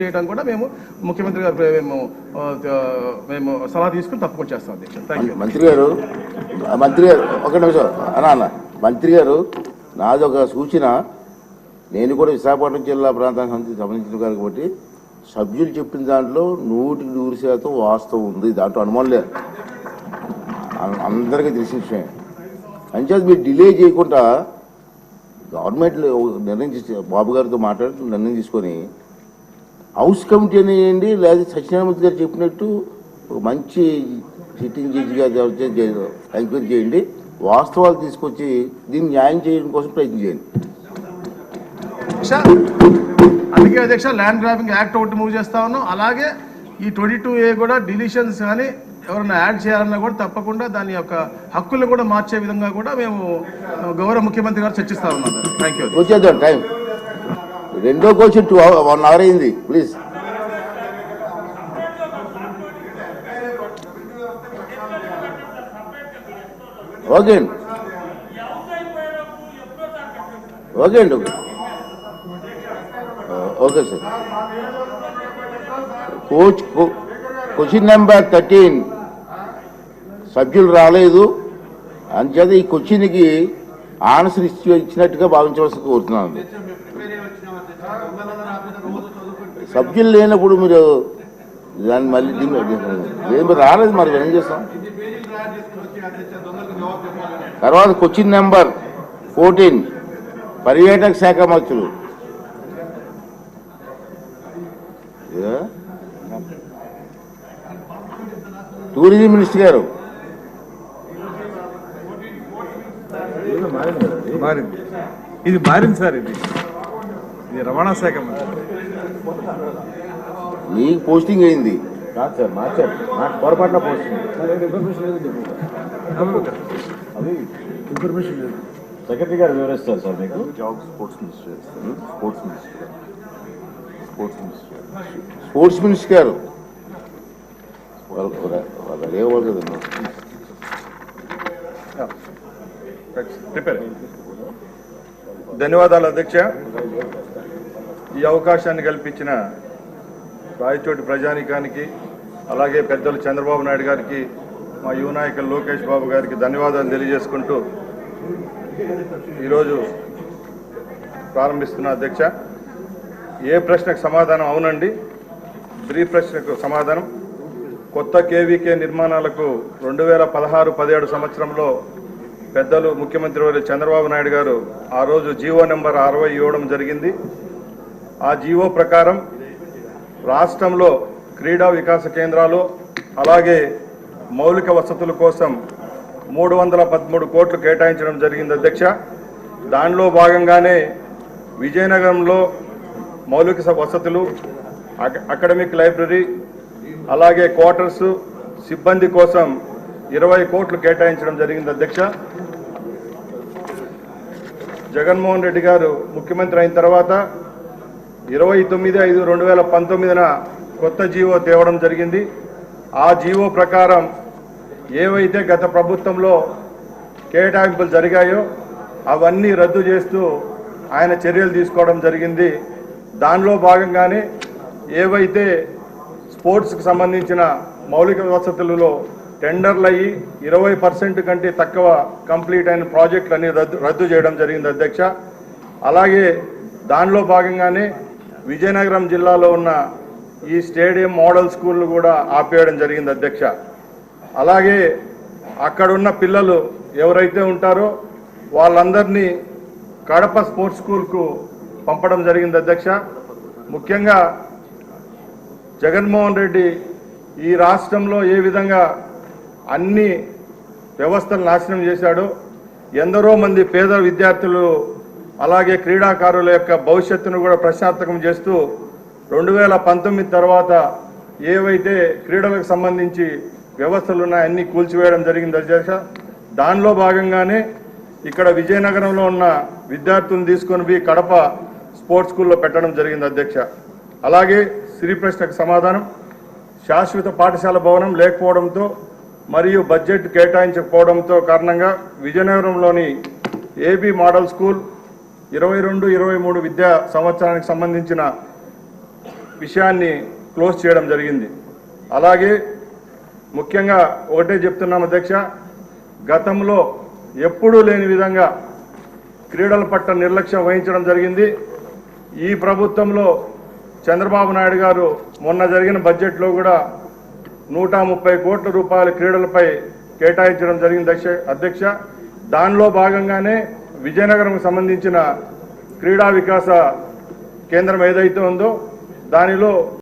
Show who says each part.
Speaker 1: చేయడం కూడా మేము ముఖ్యమంత్రి గారు మేము సలహా తీసుకుని తప్పకుండా చేస్తాం అధ్యక్ష.
Speaker 2: మంత్రి గారు ఒక నిమిషం అన్న మంత్రి గారు నాది ఒక సూచన. నేను కూడా విశాఖపట్నం జిల్లా ప్రాంతానికి సంబంధించిన కాబట్టి సభ్యులు చెప్పిన దాంట్లో 100% వాస్తవం ఉంది, దాంట్లో అనుమానం లేదు, అందరికీ తెలిసిన విషయం. అంచేది మీరు డిలే చేయకుండా గవర్నమెంట్ నిర్ణయం బాబు గారితో మాట్లాడి నిర్ణయం తీసుకొని హౌస్ కమిటీ అనేయండి, లేదా సత్యనారాయణ గారు చెప్పినట్టు ఒక మంచి సిట్టింగ్ జడ్జి గారు ఎంక్వైరీ చేయండి, వాస్తవాలు తీసుకొచ్చి దీన్ని న్యాయం చేయడం కోసం ప్రయత్నం చేయండి.
Speaker 1: అందుకే అధ్యక్ష ల్యాండ్ గ్రాబింగ్ యాక్ట్ ఒకటి మూవ్ చేస్తా ఉన్నాం. అలాగే ఈ 22A కూడా డిలీషన్స్ కానీ ఎవరైనా యాడ్ చేయాలన్నా కూడా తప్పకుండా దాని యొక్క హక్కులను కూడా మార్చే విధంగా కూడా మేము గౌరవ ముఖ్యమంత్రి గారు చర్చిస్తా ఉన్నాం. Thank you.
Speaker 2: వచ్చేద్దాం టైం. రెండో క్వశ్చన్ 1 hour అయింది. ప్లీజ్ ఓకే అండి, ఓకే అండి, ఓకే సార్. క్వశ్చన్ నెంబర్ 13 సభ్యులు రాలేదు, అంచేత ఈ క్వశ్చన్కి ఆన్సర్ ఇచ్చినట్టుగా భావించవలసి కోరుతున్నాను. సభ్యులు లేనప్పుడు మీరు దాన్ని మళ్ళీ ఏమి రాలేదు, మరి ఏం చేస్తాం. తర్వాత క్వశ్చన్ నెంబర్ 14 పర్యాటక శాఖ మంత్రులు టూరిజం మినిస్టర్ గారు.
Speaker 3: ఇది మారింది సార్, ఇది రవాణా శాఖ
Speaker 2: మీకు పోస్టింగ్ అయింది
Speaker 4: కాదు సార్, మార్చారు, పొరపాటున పోస్టింగ్. అది ఇన్ఫర్మేషన్ లేదు. సెక్రటరీ గారు వివరిస్తారు సార్ మీకు. జాబ్ స్పోర్ట్స్ మినిస్టర్
Speaker 2: గారు వాళ్ళు కదండి.
Speaker 3: ధన్యవాదాలు అధ్యక్ష. ఈ అవకాశాన్ని కల్పించిన రాయచోటి ప్రజానీకానికి, అలాగే పెద్దలు చంద్రబాబు నాయుడు గారికి, మా యువ నాయకులు లోకేష్ బాబు గారికి ధన్యవాదాలు తెలియజేసుకుంటూ ఈరోజు ప్రారంభిస్తున్న అధ్యక్ష. ఏ ప్రశ్నకు సమాధానం? అవునండి. బ్రీ ప్రశ్నకు సమాధానం. కొత్త కేవీకే నిర్మాణాలకు 2016-17 సంవత్సరంలో పెద్దలు ముఖ్యమంత్రి వర్యులు చంద్రబాబు నాయుడు గారు ఆ రోజు జీవో నెంబర్ 60 ఇవ్వడం జరిగింది. ఆ జీవో ప్రకారం రాష్ట్రంలో క్రీడా వికాస కేంద్రాలు, అలాగే మౌలిక వసతుల కోసం 313 కోట్లు కేటాయించడం జరిగింది అధ్యక్ష. దానిలో భాగంగానే విజయనగరంలో మౌలిక వసతులు, అకాడమిక్ లైబ్రరీ, అలాగే క్వార్టర్స్, సిబ్బంది కోసం 20 కోట్లు కేటాయించడం జరిగింది అధ్యక్ష. జగన్మోహన్ రెడ్డి గారు ముఖ్యమంత్రి అయిన తర్వాత 29/5/2019 కొత్త జీవో తేవడం జరిగింది. ఆ జీవో ప్రకారం ఏవైతే గత ప్రభుత్వంలో కేటాయింపులు జరిగాయో అవన్నీ రద్దు చేస్తూ ఆయన చర్యలు తీసుకోవడం జరిగింది. దానిలో భాగంగానే ఏవైతే స్పోర్ట్స్కి సంబంధించిన మౌలిక వసతులలో టెండర్లు అయ్యి 20% కంటే తక్కువ కంప్లీట్ అయిన ప్రాజెక్టులన్నీ రద్దు చేయడం జరిగింది అధ్యక్ష. అలాగే దానిలో భాగంగానే విజయనగరం జిల్లాలో ఉన్న ఈ స్టేడియం మోడల్ స్కూల్ను కూడా ఆపేయడం జరిగింది అధ్యక్ష. అలాగే అక్కడున్న పిల్లలు ఎవరైతే ఉంటారో వాళ్ళందరినీ కడప స్పోర్ట్స్ స్కూల్కు పంపడం జరిగింది అధ్యక్ష. ముఖ్యంగా జగన్మోహన్ రెడ్డి ఈ రాష్ట్రంలో ఏ విధంగా అన్ని వ్యవస్థలు నాశనం చేశాడో, ఎందరో మంది పేద విద్యార్థులు అలాగే క్రీడాకారుల యొక్క భవిష్యత్తును కూడా ప్రశ్నార్థకం చేస్తూ 2019 తర్వాత ఏవైతే క్రీడలకు సంబంధించి వ్యవస్థలు ఉన్నాయో అన్ని కూల్చివేయడం జరిగింది అధ్యక్ష. దానిలో భాగంగానే ఇక్కడ విజయనగరంలో ఉన్న విద్యార్థులను తీసుకొని పోయి కడప స్పోర్ట్స్ స్కూల్లో పెట్టడం జరిగింది అధ్యక్ష. అలాగే శ్రీ ప్రశ్నకు సమాధానం. శాశ్వత పాఠశాల భవనం లేకపోవడంతో మరియు బడ్జెట్ కేటాయించకపోవడంతో కారణంగా విజయనగరంలోని ఏబీ మోడల్ స్కూల్ 22-23 విద్యా సంవత్సరానికి సంబంధించిన విషయాన్ని క్లోజ్ చేయడం జరిగింది. అలాగే ముఖ్యంగా ఒకటే చెప్తున్నాం అధ్యక్ష, గతంలో ఎప్పుడూ లేని విధంగా క్రీడల పట్ల నిర్లక్ష్యం వహించడం జరిగింది. ఈ ప్రభుత్వంలో చంద్రబాబు నాయుడు గారు మొన్న జరిగిన బడ్జెట్లో కూడా 130 కోట్ల రూపాయల క్రీడలపై కేటాయించడం జరిగింది అధ్యక్ష. దానిలో భాగంగానే విజయనగరంకు సంబంధించిన క్రీడా వికాస కేంద్రం ఏదైతే ఉందో దానిలో